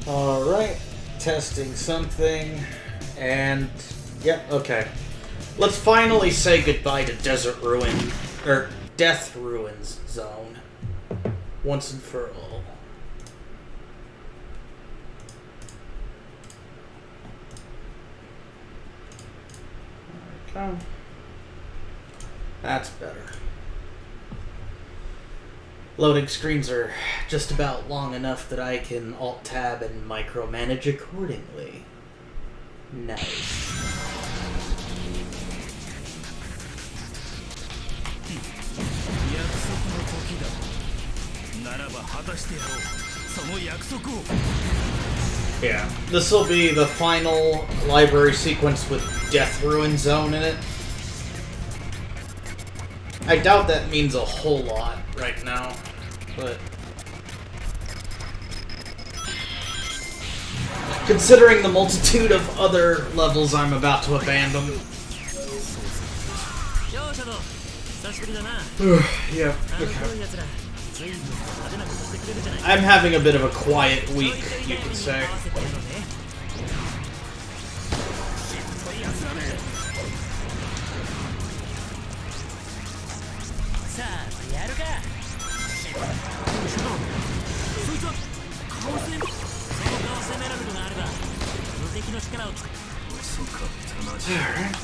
Alright, testing something, and yep, okay. Let's finally say goodbye to Desert Ruin, or Death Ruins Zone, once and for all. There we go. That's better. Loading screens are just about long enough that I can Alt-Tab and micromanage accordingly. Nice. Yeah, this will be the final library sequence with Death Ruin Zone in it. I doubt that means a whole lot right now, but considering the multitude of other levels I'm about to abandon. Yeah, okay. I'm having a bit of a quiet week, you could say. Alright.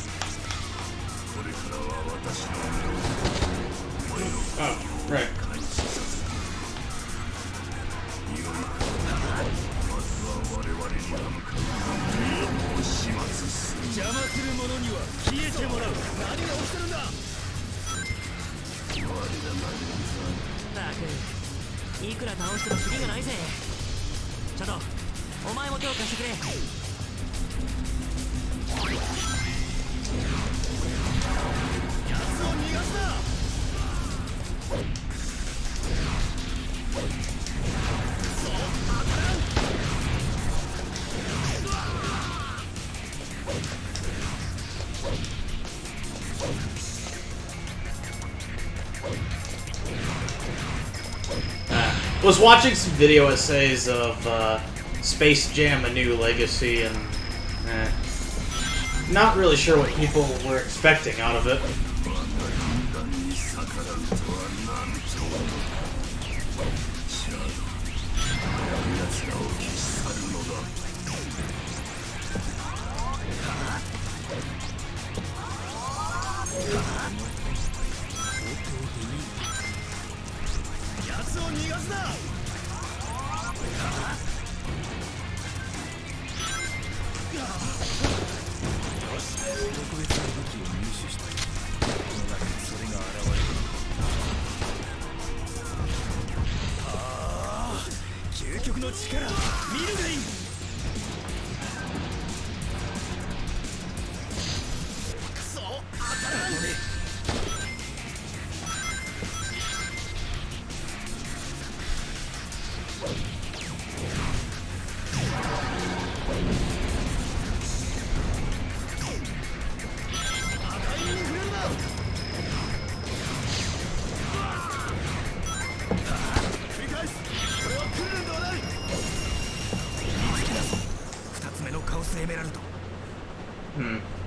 Oh, right. Was watching some video essays of Space Jam: A New Legacy, and not really sure what people were expecting out of it.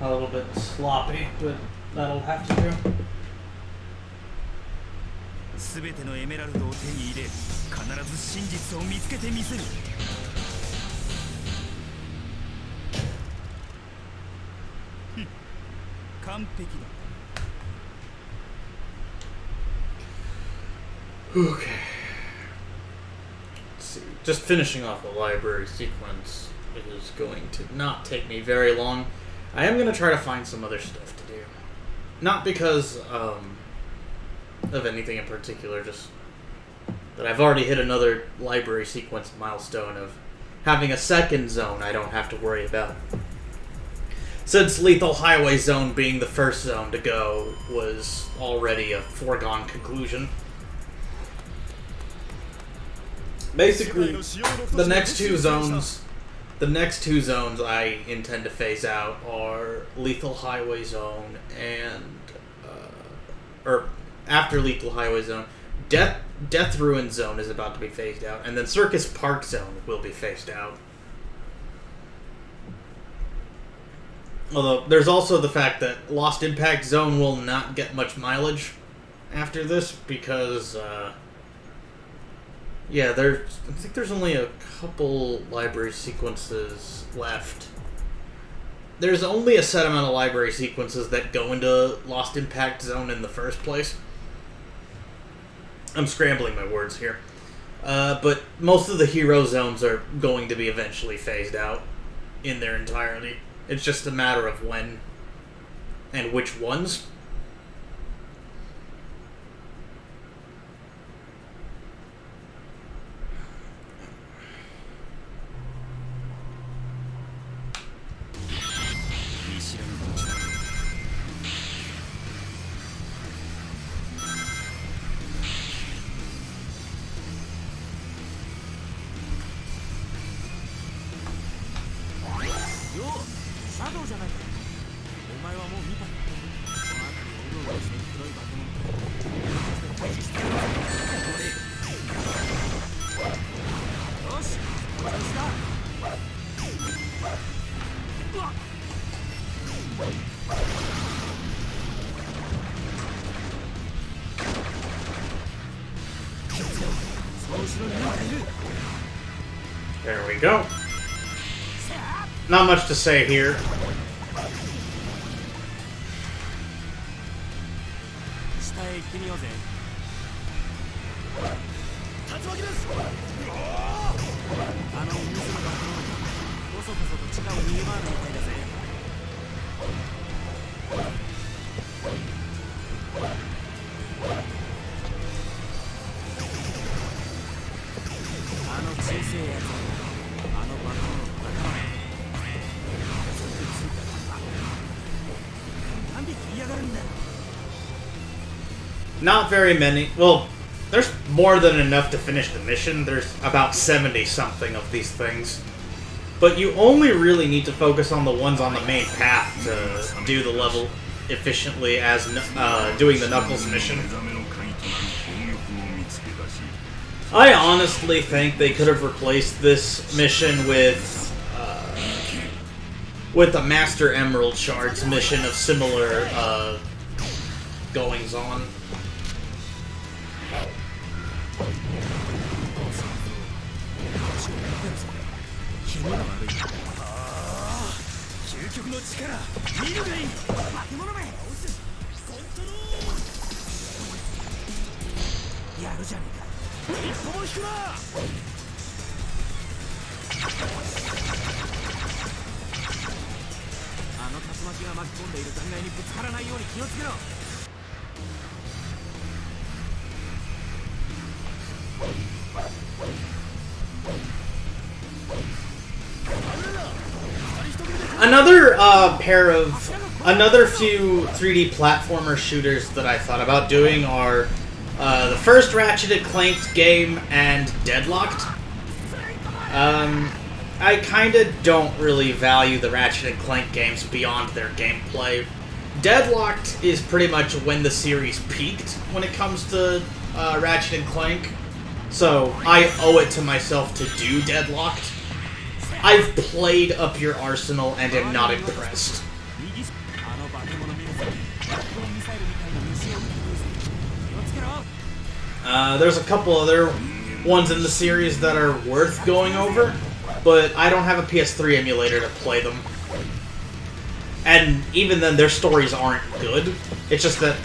A little bit sloppy, but that'll have to do. Okay. Let's see. Just finishing off the library sequence is going to not take me very long. I am going to try to find some other stuff to do. Not because of anything in particular, just that I've already hit another library sequence milestone of having a second zone I don't have to worry about. Since Lethal Highway Zone being the first zone to go was already a foregone conclusion. Basically, the next two zones I intend to phase out are Lethal Highway Zone and, or after Lethal Highway Zone, Death Ruin Zone is about to be phased out, and then Circus Park Zone will be phased out. Although, there's also the fact that Lost Impact Zone will not get much mileage after this, because, yeah, I think there's only a couple library sequences left. There's only a set amount of library sequences that go into Lost Impact Zone in the first place. I'm scrambling my words here. But most of the hero zones are going to be eventually phased out in their entirety. It's just a matter of when and which ones. There we go. Not much to say here. Not very many. Well, there's more than enough to finish the mission. There's about 70-something of these things. But you only really need to focus on the ones on the main path to do the level efficiently as doing the Knuckles mission. I honestly think they could have replaced this mission with a Master Emerald Shards mission of similar goings-on. Another few 3D platformer shooters that I thought about doing are the first Ratchet & Clank game and Deadlocked. I kinda don't really value the Ratchet & Clank games beyond their gameplay. Deadlocked is pretty much when the series peaked when it comes to Ratchet & Clank, so I owe it to myself to do Deadlocked. I've played up your arsenal and am not impressed. There's a couple other ones in the series that are worth going over, but I don't have a PS3 emulator to play them. And even then, their stories aren't good. It's just that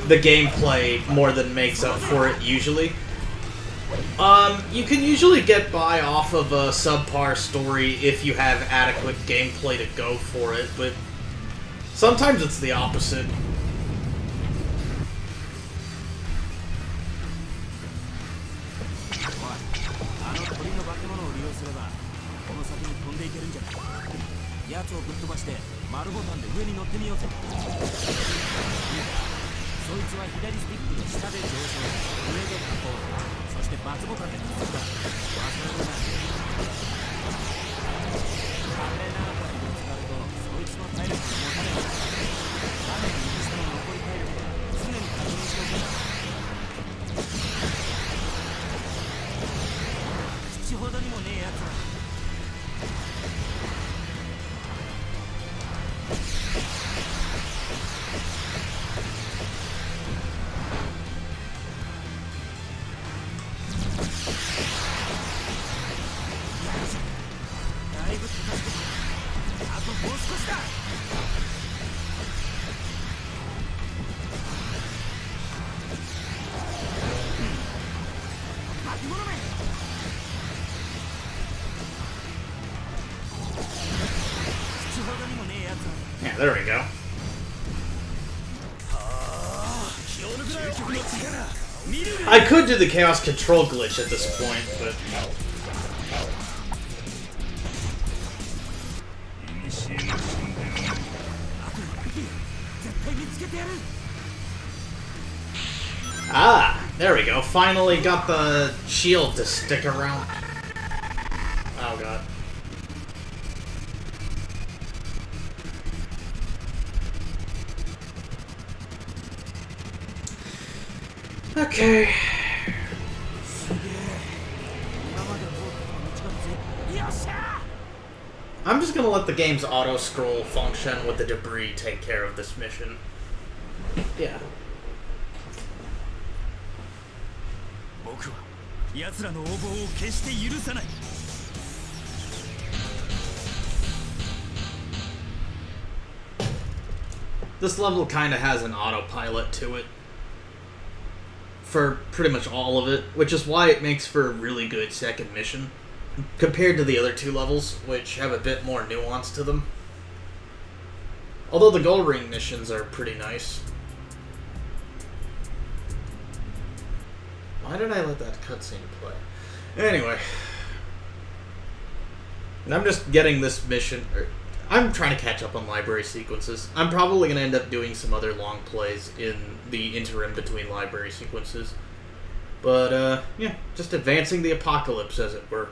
the gameplay more than makes up for it, usually. You can usually get by off of a subpar story if you have adequate gameplay to go for it, but sometimes it's the opposite. Yeah, there we go. I could do the Chaos Control glitch at this point, but... Ah, there we go. Finally got the shield to stick around. Oh god. Okay. I'm just gonna let the game's auto-scroll function with the debris take care of this mission. Yeah. This level kinda has an autopilot to it. For pretty much all of it, which is why it makes for a really good second mission, compared to the other two levels, which have a bit more nuance to them. Although the Gold Ring missions are pretty nice. Why did I let that cutscene play? Anyway. And I'm just getting this mission... I'm trying to catch up on library sequences. I'm probably going to end up doing some other long plays in the interim between library sequences. But, yeah, just advancing the apocalypse, as it were.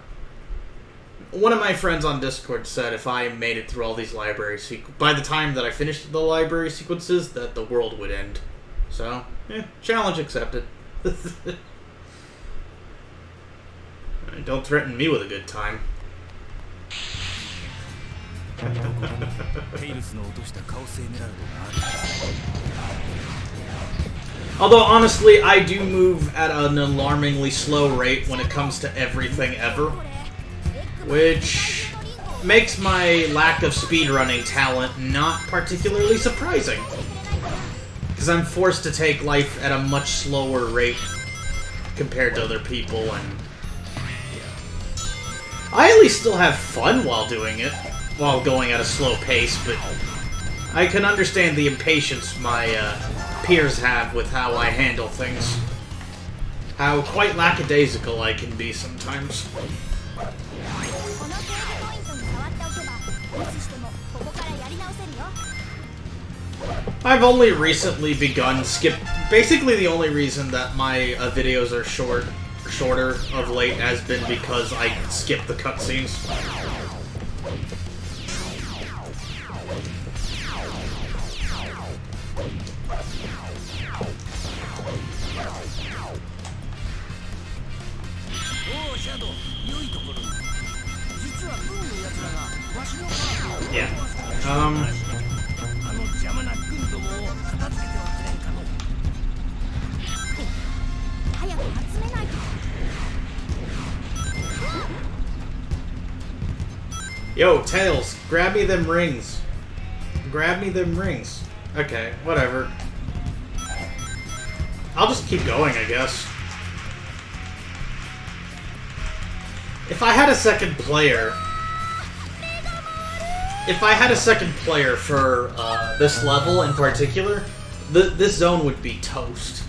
One of my friends on Discord said if I made it through all these library sequences, by the time that I finished the library sequences, that the world would end. So, yeah, challenge accepted. Don't threaten me with a good time. Although, honestly, I do move at an alarmingly slow rate when it comes to everything ever. Which makes my lack of speedrunning talent not particularly surprising. Because I'm forced to take life at a much slower rate compared to other people, and... I at least still have fun while doing it. While going at a slow pace, but I can understand the impatience my peers have with how I handle things. How quite lackadaisical I can be sometimes. I've only recently begun basically the only reason that my videos are shorter of late has been because I skip the cutscenes. Yeah. Yo, Tails, grab me them rings. Grab me them rings. Okay, whatever. I'll just keep going, I guess. If I had a second player... If I had a second player for this level in particular, this zone would be toast.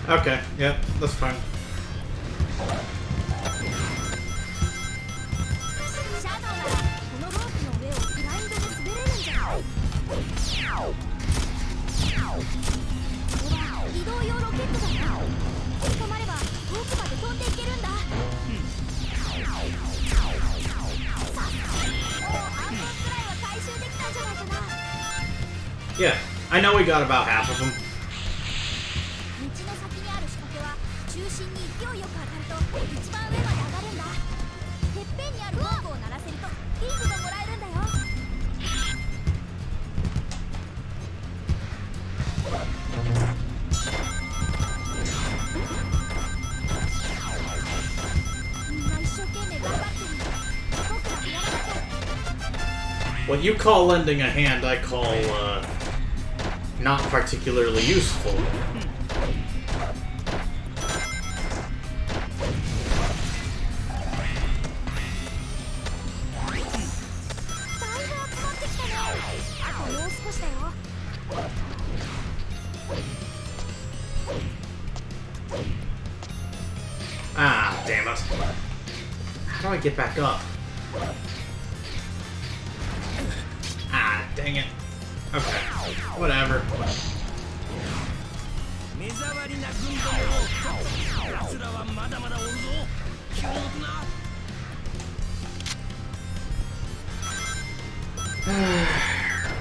Okay, yeah, that's fine. Yeah, I know we got about half of them. What you call lending a hand, I call, not particularly useful. Ah, damn it. How do I get back up? Ah, dang it. Okay, whatever.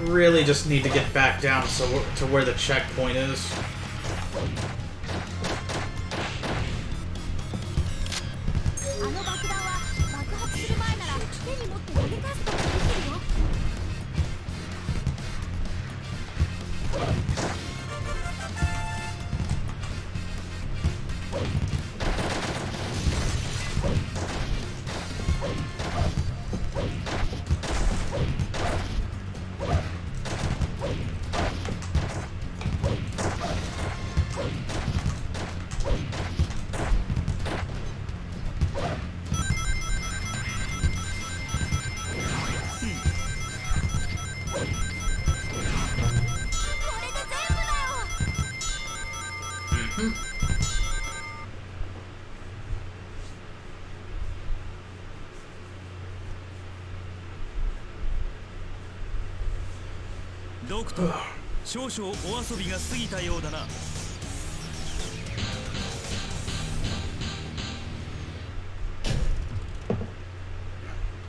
Really just need to get back down to where the checkpoint is.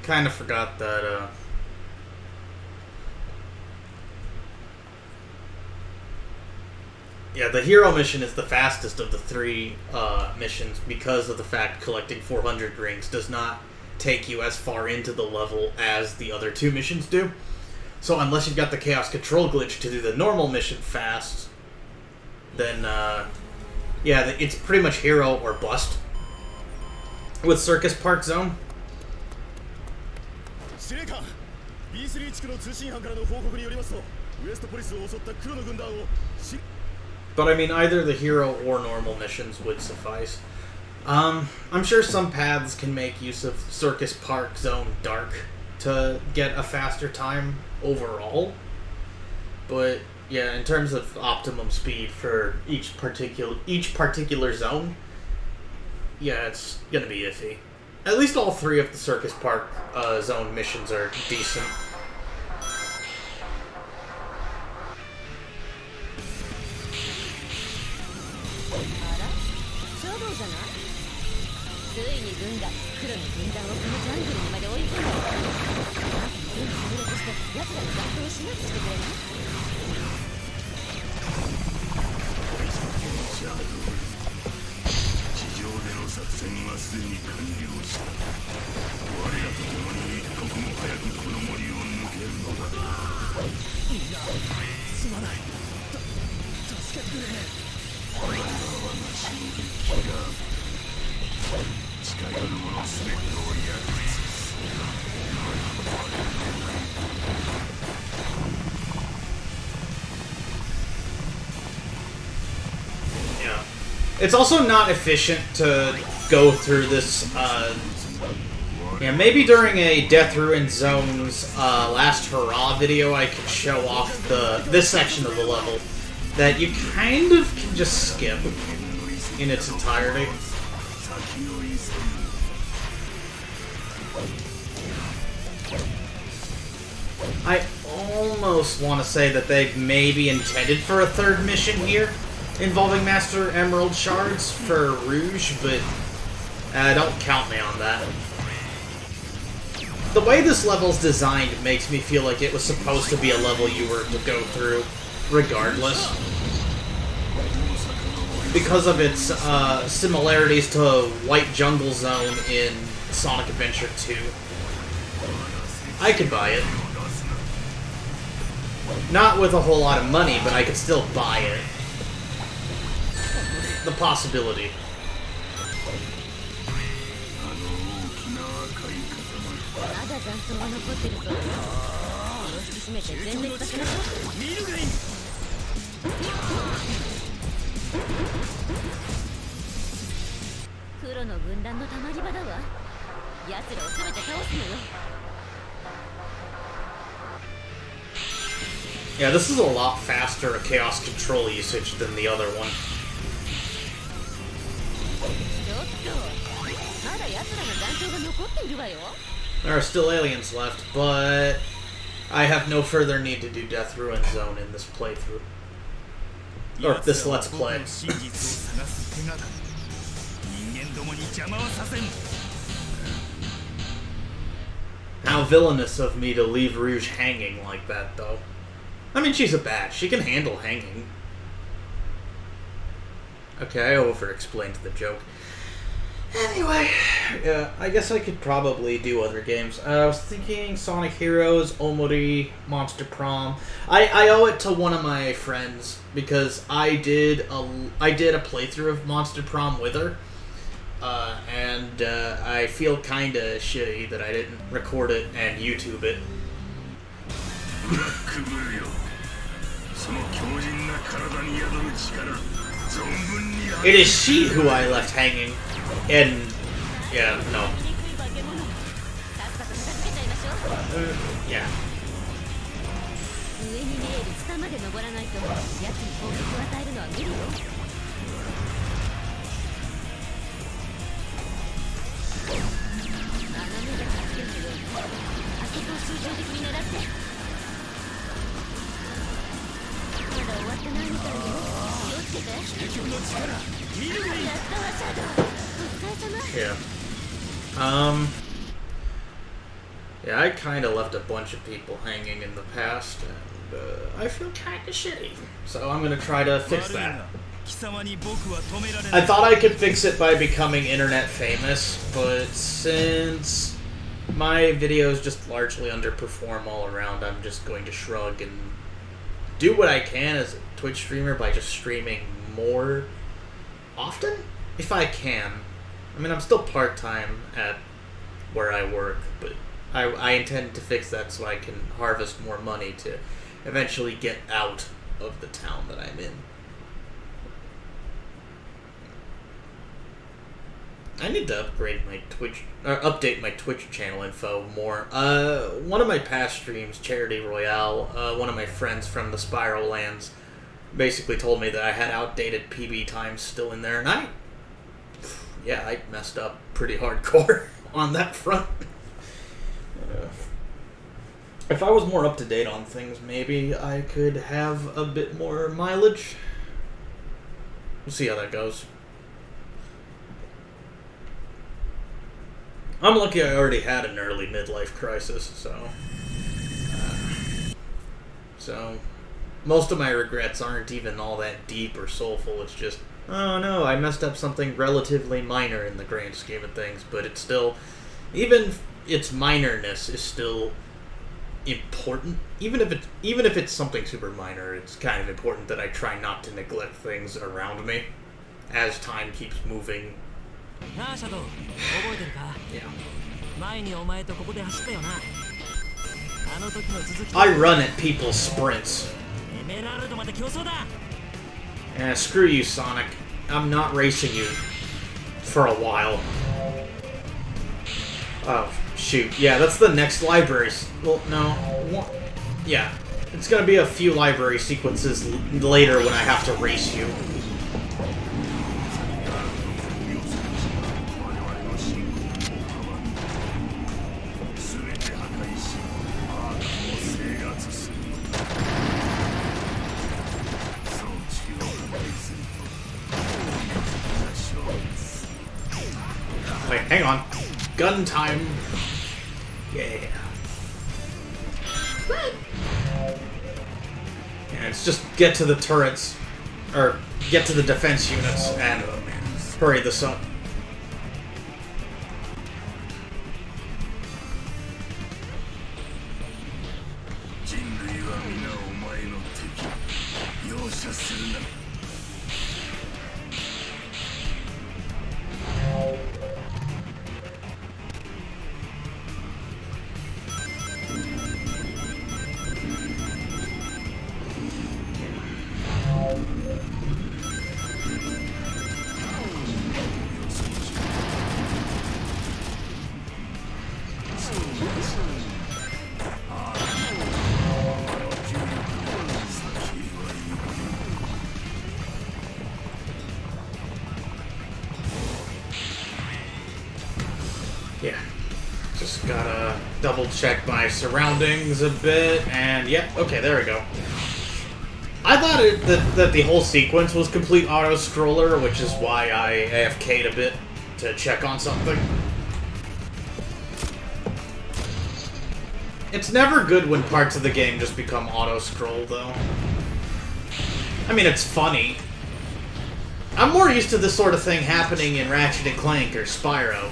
Kind of forgot that, yeah, the hero mission is the fastest of the three missions because of the fact collecting 400 rings does not take you as far into the level as the other two missions do. So unless you've got the Chaos Control glitch to do the normal mission fast, then, yeah, it's pretty much hero or bust. With Circus Park Zone. But I mean, either the hero or normal missions would suffice. I'm sure some paths can make use of Circus Park Zone Dark to get a faster time overall. But yeah, in terms of optimum speed for each particular zone, yeah, it's gonna be iffy. At least all three of the Circus Park Zone missions are decent. It's also not efficient to go through this, yeah, maybe during a Death Ruin Zone's last hurrah video I could show off this section of the level that you kind of can just skip in its entirety. I almost want to say that they've maybe intended for a third mission here, involving Master Emerald Shards for Rouge, but don't count me on that. The way this level's designed makes me feel like it was supposed to be a level you were to go through regardless. Because of its similarities to White Jungle Zone in Sonic Adventure 2. I could buy it. Not with a whole lot of money, but I could still buy it. The possibility. Yeah, this is a lot faster Chaos Control usage than the other one. There are still aliens left, but I have no further need to do Death Ruin Zone in this playthrough. Or this Let's Play. How villainous of me to leave Rouge hanging like that, though. I mean, she's a bat. She can handle hanging. Okay, I over-explained the joke. Anyway, yeah, I guess I could probably do other games. I was thinking Sonic Heroes, Omori, Monster Prom. I owe it to one of my friends because I did a playthrough of Monster Prom with her, and I feel kind of shitty that I didn't record it and YouTube it. It is she who I left hanging. And, yeah, no. Yeah. Yeah. Yeah, I kind of left a bunch of people hanging in the past, and I feel kind of shitty. So I'm going to try to fix that. I thought I could fix it by becoming internet famous, but since my videos just largely underperform all around, I'm just going to shrug and do what I can as a Twitch streamer by just streaming more often, if I can. I mean, I'm still part-time at where I work, but I intend to fix that so I can harvest more money to eventually get out of the town that I'm in. I need to upgrade my Twitch, or update my Twitch channel info more. One of my past streams, Charity Royale, one of my friends from the Spiral Lands basically told me that I had outdated PB times still in there, and I messed up pretty hardcore on that front. If I was more up to date on things, maybe I could have a bit more mileage. We'll see how that goes. I'm lucky I already had an early midlife crisis, so most of my regrets aren't even all that deep or soulful. It's just, oh no, I messed up something relatively minor in the grand scheme of things, but it's still, even its minorness is still important. Even if it's something super minor, it's kind of important that I try not to neglect things around me as time keeps moving. Yeah. I run at people's sprints. Screw you, Sonic. I'm not racing you for a while. Oh, shoot. Yeah, that's the next library. Well, no. Yeah. It's gonna be a few library sequences later when I have to race you. Wait, hang on. Gun time. Yeah. And it's just get to the turrets, or get to the defense units, and hurry this up. Yeah, just gotta double check my surroundings a bit, and yeah, okay, there we go. I thought that the whole sequence was complete auto-scroller, which is why I AFK'd a bit to check on something. It's never good when parts of the game just become auto-scroll, though. I mean, it's funny. I'm more used to this sort of thing happening in Ratchet & Clank or Spyro.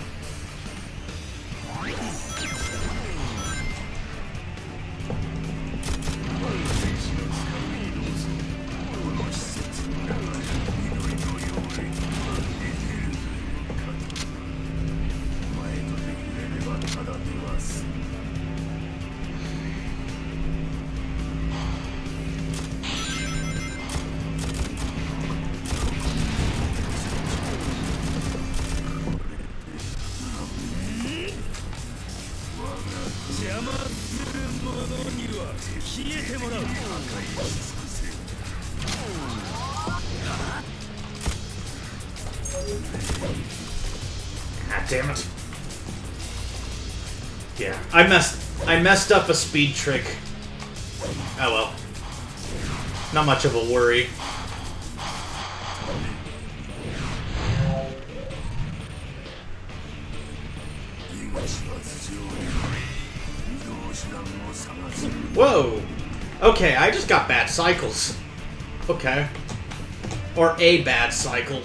Ah, damn it. Yeah, I messed up a speed trick. Oh well. Not much of a worry. Whoa! Okay, I just got bad cycles. Okay. Or a bad cycle.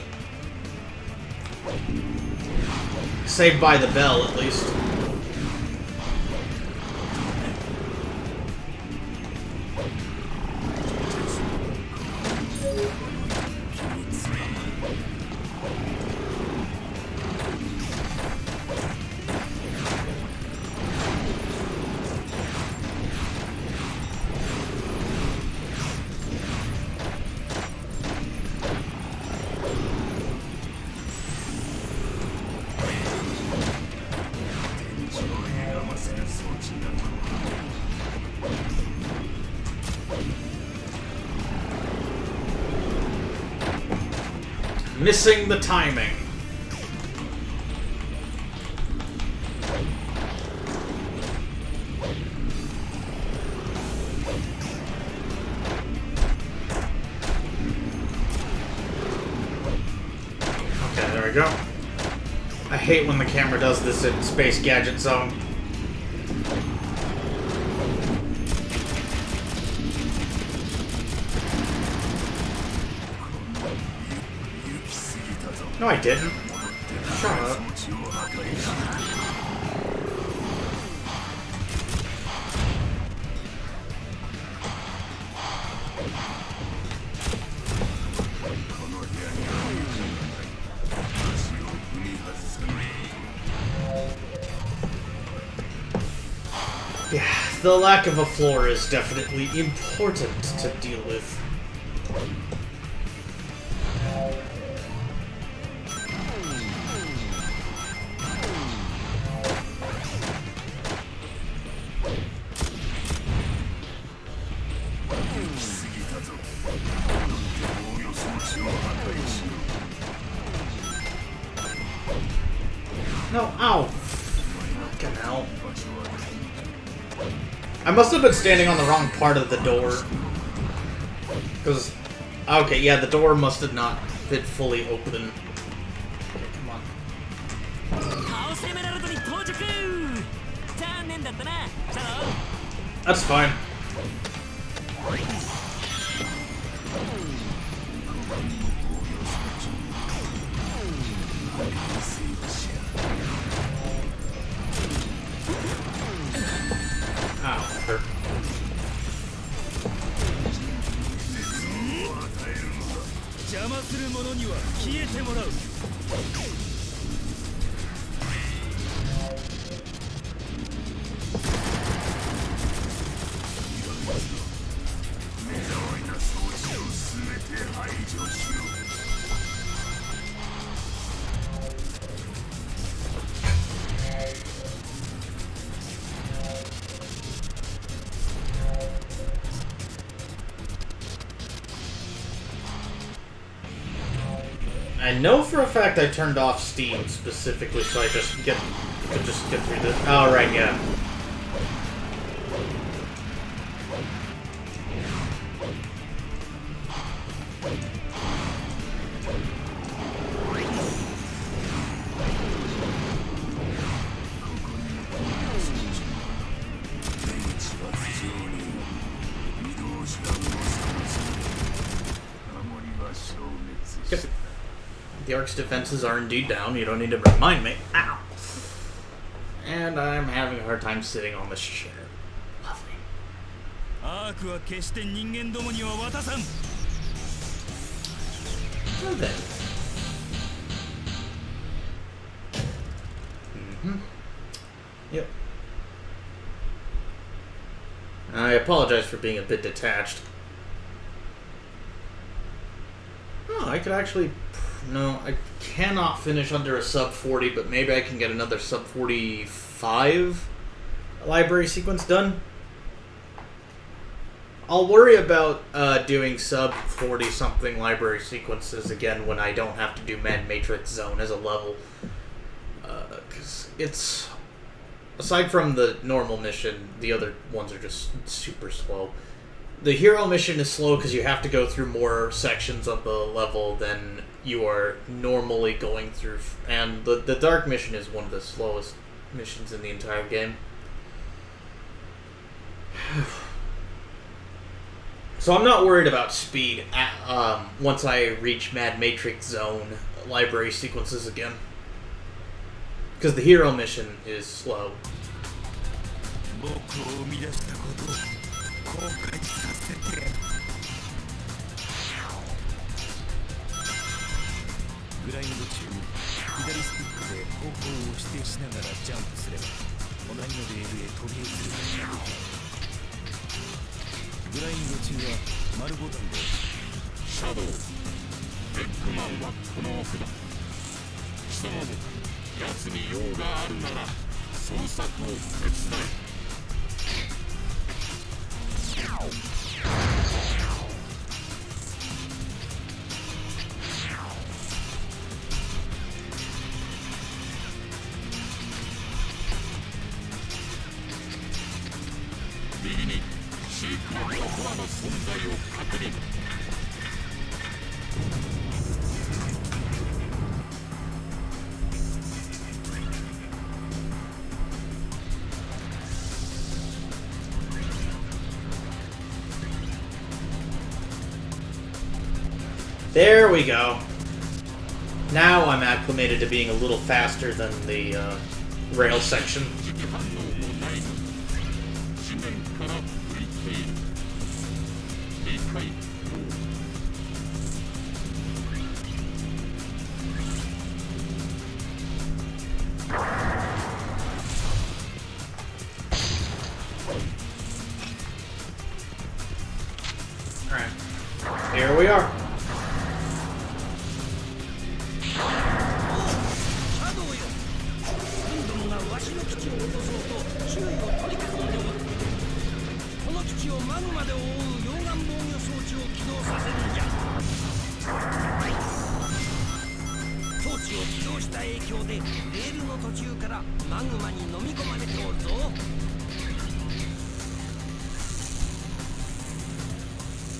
Saved by the bell, at least. Missing the timing. Okay, there we go. I hate when the camera does this in Space Gadget Zone. No, I didn't. Shut up. Yeah, the lack of a floor is definitely important to deal with. No, ow! Fucking hell. I must have been standing on the wrong part of the door. Because, okay, yeah, the door must have not been fully open. Okay, come on. That's fine. Ow, hurt. I know for a fact I turned off Steam specifically so I could just get through this. Oh, right, yeah. The Ark's defenses are indeed down. You don't need to remind me. Ow! And I'm having a hard time sitting on this chair. Lovely. Well then. Yep. I apologize for being a bit detached. Oh, I could actually... No, I cannot finish under a sub 40, but maybe I can get another sub 45 library sequence done. I'll worry about doing sub 40 something library sequences again when I don't have to do Mad Matrix Zone as a level. Because it's... Aside from the normal mission, the other ones are just super slow. The hero mission is slow because you have to go through more sections of the level than you are normally going through. And the dark mission is one of the slowest missions in the entire game. So I'm not worried about speed once I reach Mad Matrix Zone library sequences again. Because the hero mission is slow. There we go. Now I'm acclimated to being a little faster than the rail section. Alright. Here we are.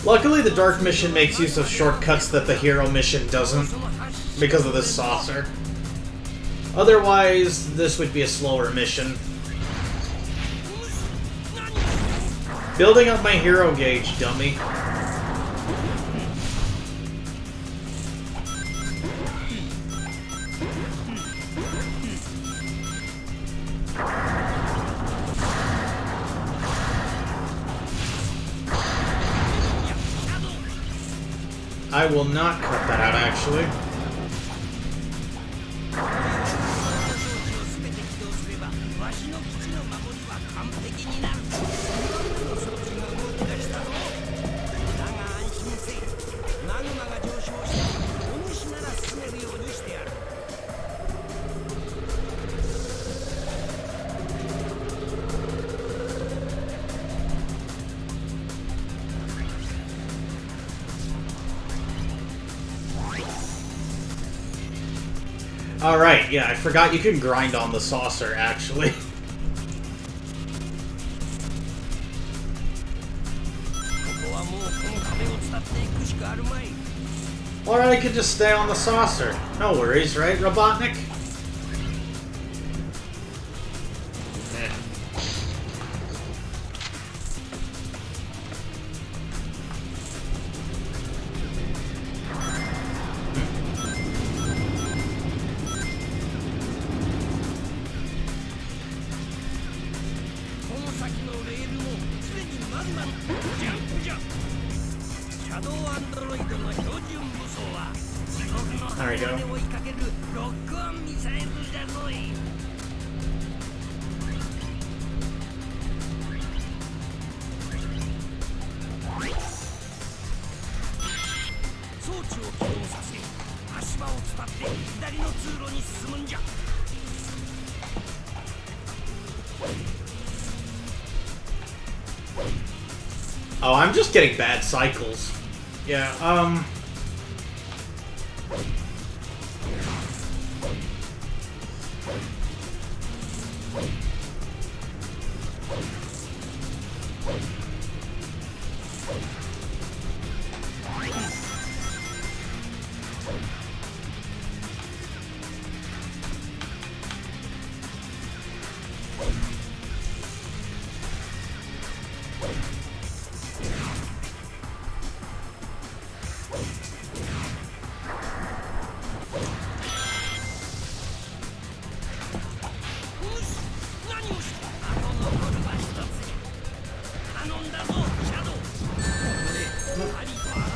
Luckily, the Dark mission makes use of shortcuts that the Hero mission doesn't, because of this saucer. Otherwise, this would be a slower mission. Building up my hero gauge, dummy. I will not cut that out, actually. Alright, yeah, I forgot you can grind on the saucer, actually. Or I could just stay on the saucer. No worries, right, Robotnik? There we go. Oh, I'm just getting bad cycles. Yeah,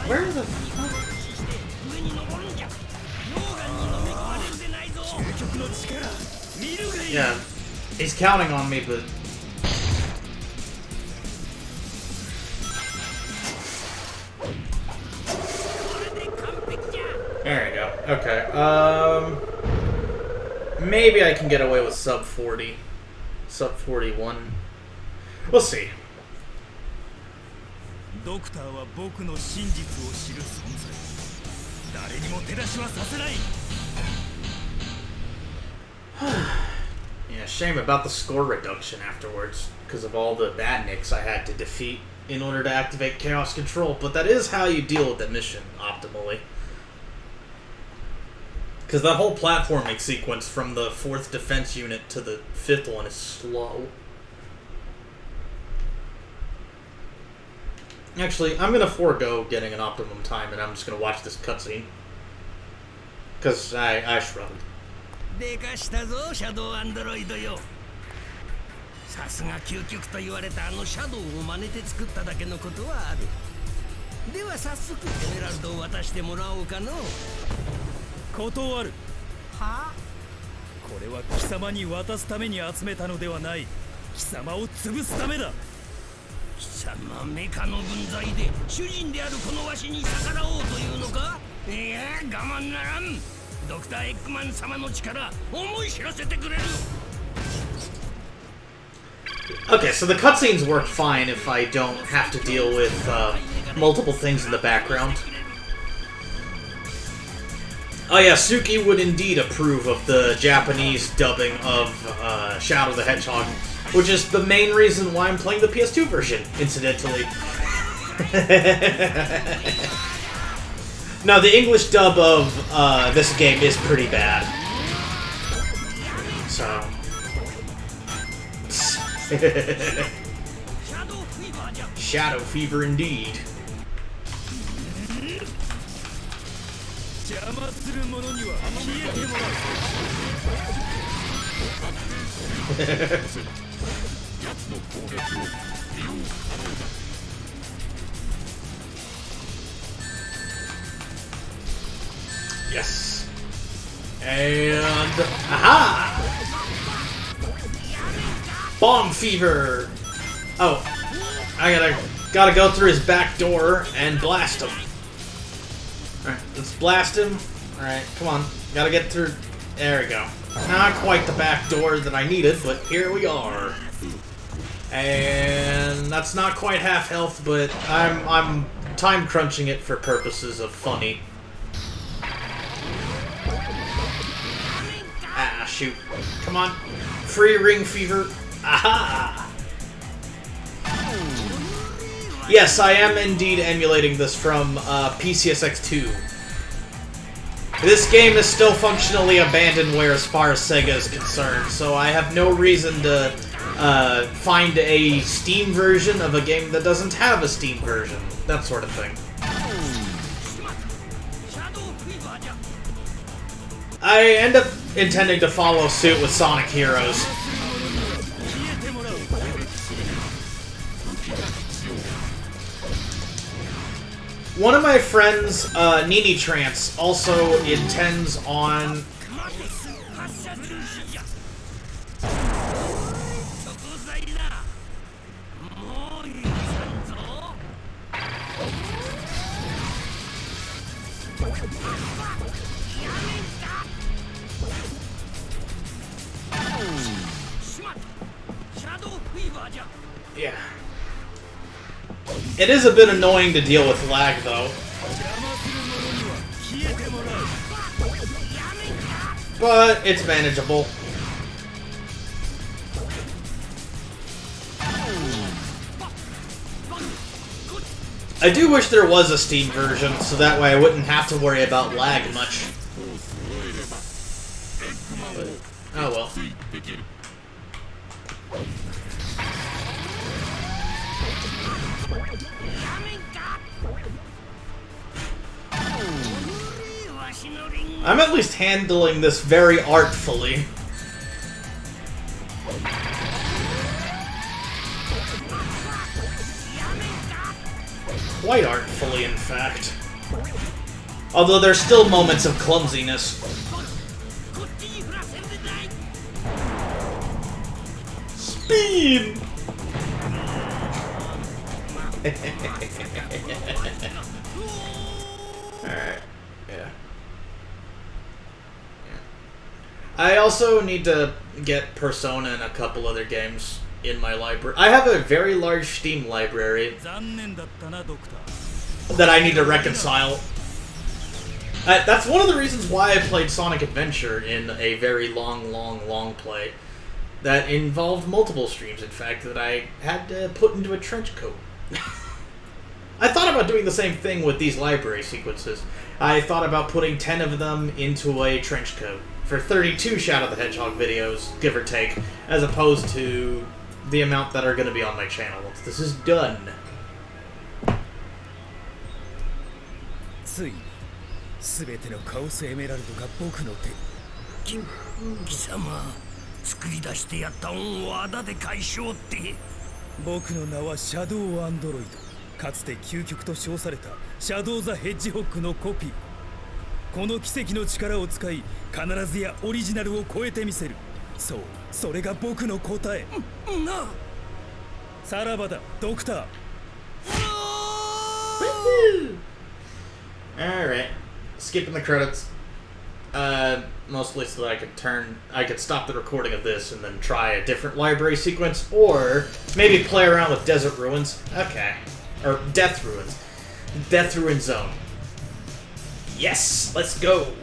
where the fuck? Yeah, he's counting on me, but... There we go. Okay, maybe I can get away with sub 40. Sub 41. We'll see. Yeah, shame about the score reduction afterwards, because of all the badniks I had to defeat in order to activate Chaos Control, but that is how you deal with the mission optimally. Because that whole platforming sequence from the 4th defense unit to the 5th one is slow. Actually, I'm going to forego getting an optimum time, and I'm just going to watch this cutscene. Because I shrugged. Okay, so the cutscenes work fine if I don't have to deal with multiple things in the background. Oh yeah, Suki would indeed approve of the Japanese dubbing of Shadow the Hedgehog, which is the main reason why I'm playing the PS2 version, incidentally. No, the English dub of this game is pretty bad. So... Shadow Fever indeed. Yes. And aha! Bomb fever. Oh, I gotta go through his back door and blast him. All right, let's blast him. All right, come on. Gotta get through. There we go. Not quite the back door that I needed, but here we are. And that's not quite half health, but I'm time crunching it for purposes of funny. Ah, shoot. Come on. Free ring fever. Aha! Yes, I am indeed emulating this from PCSX2. This game is still functionally abandonware as far as Sega is concerned, so I have no reason to find a Steam version of a game that doesn't have a Steam version. That sort of thing. I end up intending to follow suit with Sonic Heroes. One of my friends, Nini Trance, also intends on... Yeah. It is a bit annoying to deal with lag, though. But it's manageable. I do wish there was a Steam version, so that way I wouldn't have to worry about lag much. But, oh well. I'm at least handling this very artfully. Quite artfully, in fact. Although there's still moments of clumsiness. Speed! Alright, yeah. I also need to get Persona and a couple other games in my library. I have a very large Steam library that I need to reconcile. That's one of the reasons why I played Sonic Adventure in a very long play that involved multiple streams, in fact, that I had to put into a trench coat. I thought about doing the same thing with these library sequences. I thought about putting 10 of them into a trench coat for 32 Shadow the Hedgehog videos, give or take, as opposed to the amount that are going to be on my channel once this is done. ついすべてのカオスエメラルドが僕の手貴様作り出してやった恩をあだで返しようって僕の名はシャドウアンドロイドかつて究極と称されたシャドウ・ザ・ヘッジホッグのコピーこの奇跡の力を使い必ずやオリジナルを超えてみせるそうそれが僕の答えなさらばだドクター Alright. Skipping the credits. Mostly so that I could stop the recording of this and then try a different library sequence, or maybe play around with Desert Ruins. Okay. Or Death Ruins. Death Ruin Zone. Yes! Let's go!